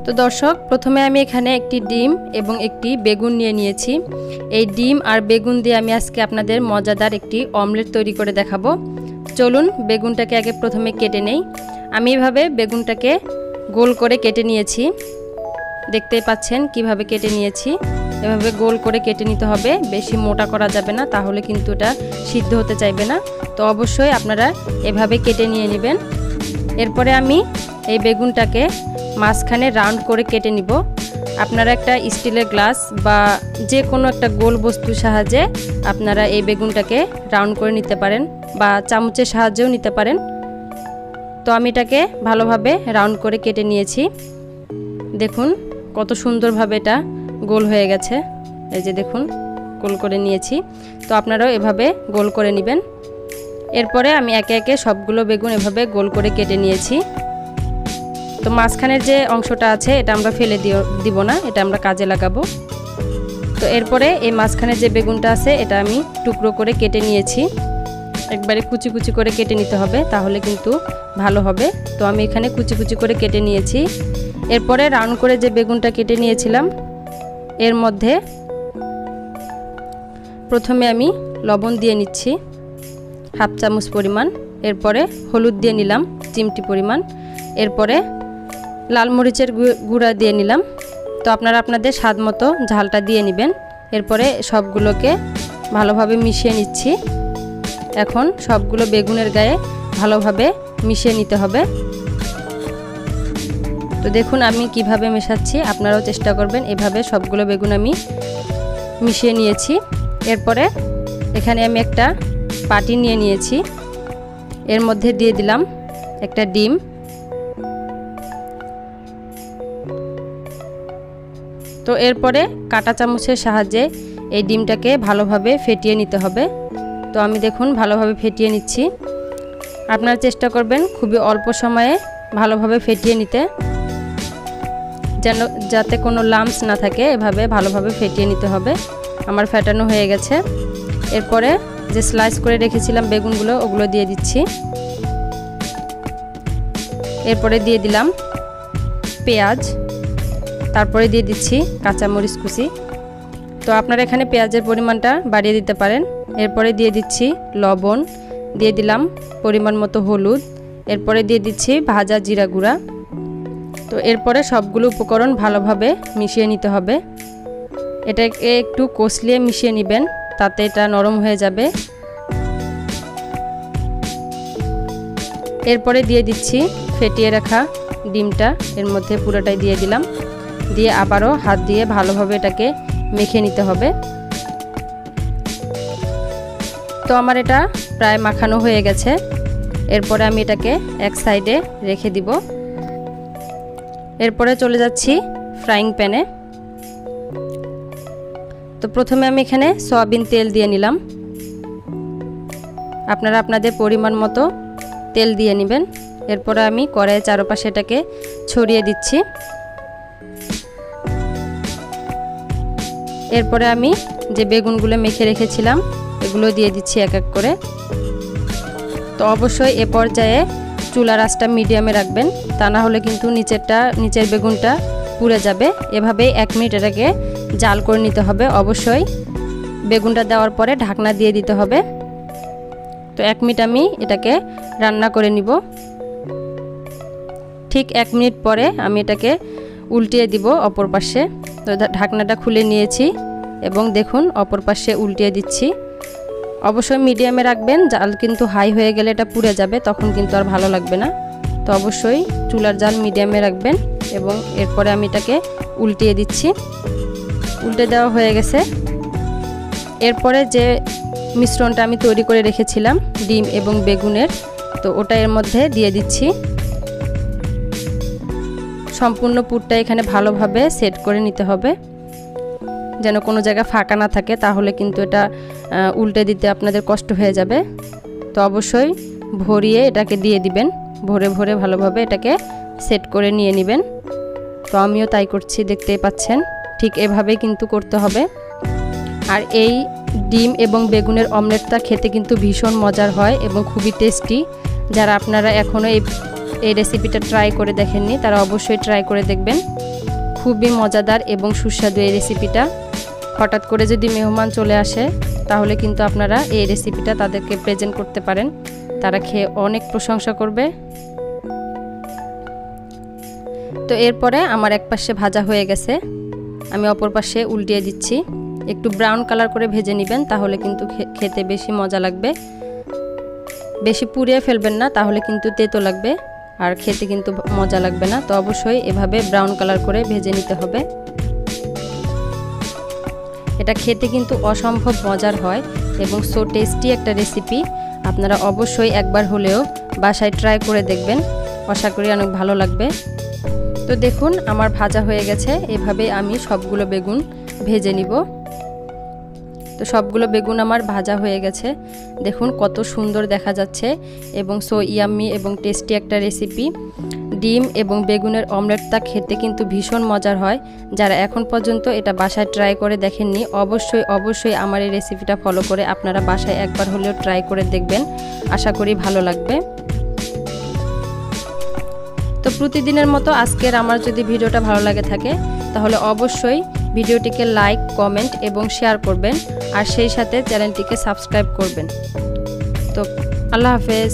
তো দর্শক, প্রথমে আমি এখানে একটি ডিম এবং একটি বেগুন নিয়ে নিয়েছি। এই ডিম আর বেগুন দিয়ে আমি আজকে আপনাদের মজাদার একটি অমলেট তৈরি করে দেখাবো। চলুন বেগুনটাকে আগে প্রথমে কেটে নেই। আমি এভাবে বেগুনটাকে গোল করে কেটে নিয়েছি। দেখতেই পাচ্ছেন কিভাবে কেটে নিয়েছি। এভাবে গোল করে কেটে নিতে হবে, বেশি মোটা করা যাবে না, তাহলে কিন্তু এটা সিদ্ধ হতে চাইবে না। তো অবশ্যই আপনারা এভাবে কেটে নিয়ে নেবেন। এরপরে আমি এই বেগুনটাকে মাঝখানে রাউন্ড করে কেটে নিব। আপনারা একটা স্টিলের গ্লাস বা যে কোনো একটা গোল বস্তুর সাহায্যে আপনারা এই বেগুনটাকে রাউন্ড করে নিতে পারেন বা চামচের সাহায্যেও নিতে পারেন। তো আমি এটাকে ভালোভাবে রাউন্ড করে কেটে নিয়েছি। দেখুন কত সুন্দরভাবে এটা গোল হয়ে গেছে। এই যে দেখুন গোল করে নিয়েছি। তো আপনারাও এভাবে গোল করে নেবেন। এরপরে আমি একে একে সবগুলো বেগুন এভাবে গোল করে কেটে নিয়েছি। তো মাঝখানের যে অংশটা আছে এটা আমরা ফেলে দিব না, এটা আমরা কাজে লাগাবো। তো এরপরে এই মাঝখানের যে বেগুনটা আছে এটা আমি টুকরো করে কেটে নিয়েছি। একবারে কুচি কুচি করে কেটে নিতে হবে, তাহলে কিন্তু ভালো হবে। তো আমি এখানে কুচি কুচি করে কেটে নিয়েছি। এরপরে রাউন্ড করে যে বেগুনটা কেটে নিয়েছিলাম এর মধ্যে প্রথমে আমি লবণ দিয়ে নিচ্ছি হাফ চামচ পরিমাণ। এরপরে হলুদ দিয়ে নিলাম চিমটি পরিমাণ। এরপরে লাল মরিচের গুঁড়া দিয়ে নিলাম। তো আপনারা আপনাদের স্বাদ মতো ঝালটা দিয়ে নেবেন। এরপরে সবগুলোকে ভালোভাবে মিশিয়ে নিচ্ছি। এখন সবগুলো বেগুনের গায়ে ভালোভাবে মিশিয়ে নিতে হবে। তো দেখুন আমি কিভাবে মেশাচ্ছি, আপনারাও চেষ্টা করবেন এভাবে সবগুলো বেগুন আমি মিশিয়ে নিয়েছি। এরপরে এখানে আমি একটা পাটি নিয়ে নিয়েছি, এর মধ্যে দিয়ে দিলাম একটা ডিম। তো এরপরে কাঁটা চামচের সাহায্যে এই ডিমটাকে ভালোভাবে ফেটিয়ে নিতে হবে। তো আমি দেখুন ভালোভাবে ফেটিয়ে নিচ্ছি। আপনারা চেষ্টা করবেন খুবই অল্প সময়ে ভালোভাবে ফেটিয়ে নিতে, যাতে কোনো লাম্পস না থাকে। এভাবে ভালোভাবে ফেটিয়ে নিতে হবে। আমার ফেটানো হয়ে গেছে। এরপরে যে স্লাইস করে রেখেছিলাম বেগুনগুলো ওগুলো দিয়ে দিচ্ছি। এরপরে দিয়ে দিলাম পেঁয়াজ, তারপরে দিয়ে দিচ্ছি কাঁচামরিচ কুচি। তো আপনারা এখানে পেঁয়াজের পরিমাণটা বাড়িয়ে দিতে পারেন। এরপরে দিয়ে দিচ্ছি লবণ, দিয়ে দিলাম পরিমাণ মতো হলুদ। এরপরে দিয়ে দিচ্ছি ভাজা জিরা গুঁড়া। তো এরপরে সবগুলো উপকরণ ভালোভাবে মিশিয়ে নিতে হবে। এটাকে একটু কষলিয়ে মিশিয়ে নেবেন, তাতে এটা নরম হয়ে যাবে। এরপরে দিয়ে দিচ্ছি ফেটিয়ে রাখা ডিমটা, এর মধ্যে পুরোটাই দিয়ে দিলাম। দিয়ে আবারও হাত দিয়ে ভালোভাবে এটাকে মেখে নিতে হবে। তো আমার এটা প্রায় মাখানো হয়ে গেছে। এরপরে আমি এটাকে এক সাইডে রেখে দিব। এরপরে চলে যাচ্ছি ফ্রাইং প্যানে। তো প্রথমে আমি এখানে সয়াবিন তেল দিয়ে নিলাম। আপনারা আপনাদের পরিমাণ মতো তেল দিয়ে নেবেন। এরপরে আমি কড়াইয়ের চারপাশে এটাকে ছড়িয়ে দিচ্ছি। এরপরে আমি যে বেগুনগুলো মেখে রেখেছিলাম এগুলো দিয়ে দিচ্ছি এক এক করে। তো অবশ্যই এ পর্যায়ে চুলার আঁচটা মিডিয়ামে রাখবেন, তা না হলে কিন্তু নিচের বেগুনটা পুড়ে যাবে। এভাবেই 1 মিনিট এটাকে জাল করে নিতে হবে। অবশ্যই বেগুনটা দেওয়ার পরে ঢাকনা দিয়ে দিতে হবে। তো 1 মিনিট আমি এটাকে রান্না করে নিব। ঠিক 1 মিনিট পরে আমি এটাকে উল্টিয়ে দিব অপর পাশে। তো ঢাকনাটা খুলে নিয়েছি এবং দেখুন অপর পাশে উল্টিয়ে দিচ্ছি। অবশ্যই মিডিয়ামে রাখবেন, জাল কিন্তু হাই হয়ে গেলে এটা পুড়ে যাবে, তখন কিন্তু আর ভালো লাগবে না। তো অবশ্যই চুলার জাল মিডিয়ামে রাখবেন। এবং এরপরে আমি এটাকে উল্টিয়ে দিচ্ছি। উল্টে দেওয়া হয়ে গেছে। এরপরে যে মিশ্রণটা আমি তৈরি করে রেখেছিলাম ডিম এবং বেগুনের, তো ওটা এর মধ্যে দিয়ে দিচ্ছি। সম্পূর্ণ পুরটা এখানে ভালোভাবে সেট করে নিতে হবে, যেন কোনো জায়গা ফাঁকা না থাকে, তাহলে কিন্তু এটা উল্টে দিতে আপনাদের কষ্ট হয়ে যাবে। তো অবশ্যই ভরিয়ে এটাকে দিয়ে দিবেন, ভরে ভরে ভালোভাবে এটাকে সেট করে নিয়ে নেবেন। তো আমিও তাই করছি, দেখতেই পাচ্ছেন। ঠিক এভাবেই কিন্তু করতে হবে। আর এই ডিম এবং বেগুনের অমলেটটা খেতে কিন্তু ভীষণ মজার হয় এবং খুবই টেস্টি। যারা আপনারা এখনও এই রেসিপিটা ট্রাই করে দেখেননি তারা অবশ্যই ট্রাই করে দেখবেন। খুবই মজাদার এবং সুস্বাদু এই রেসিপিটা। হঠাৎ করে যদি মেহমান চলে আসে তাহলে কিন্তু আপনারা এই রেসিপিটা তাদেরকে প্রেজেন্ট করতে পারেন, তারা খেয়ে অনেক প্রশংসা করবে। তো এরপরে আমার এক পাশে ভাজা হয়ে গেছে, আমি অপর পাশে উল্টিয়ে দিচ্ছি। একটু ব্রাউন কালার করে ভেজে নেবেন, তাহলে কিন্তু খেতে বেশি মজা লাগবে। বেশি পুড়িয়ে ফেলবেন না, তাহলে কিন্তু তেতো লাগবে আর খেতে কিন্তু মজা লাগবে না। তো অবশ্যই এভাবে ব্রাউন কালার করে ভেজে নিতে হবে। এটা খেতে কিন্তু অসম্ভব মজার হয় এবং সো টেস্টি একটা রেসিপি। আপনারা অবশ্যই একবার হলেও বাসায় ট্রাই করে দেখবেন, আশা করি অনেক ভালো লাগবে। তো দেখুন আমার ভাজা হয়ে গেছে, এভাবে আমি সবগুলো বেগুন ভেজে নিব। তো সবগুলো বেগুন আমার ভাজা হয়ে গেছে, দেখুন কত সুন্দর দেখা যাচ্ছে এবং সো ইয়াম্মি এবং টেস্টি একটা রেসিপি। ডিম এবং বেগুনের অমলেটটা খেতে কিন্তু ভীষণ মজার হয়। যারা এখন পর্যন্ত এটা বাসায় ট্রাই করে দেখেননি, অবশ্যই আমার এই রেসিপিটা ফলো করে আপনারা বাসায় একবার হলেও ট্রাই করে দেখবেন, আশা করি ভালো লাগবে। তো প্রতিদিনের মতো আজকের আমার যদি ভিডিওটা ভালো লাগে থাকে তাহলে অবশ্যই ভিডিওটিকে লাইক, কমেন্ট এবং শেয়ার করবেন আর সেই সাথে চ্যানেলটিকে সাবস্ক্রাইব করবেন। তো আল্লাহ হাফেজ।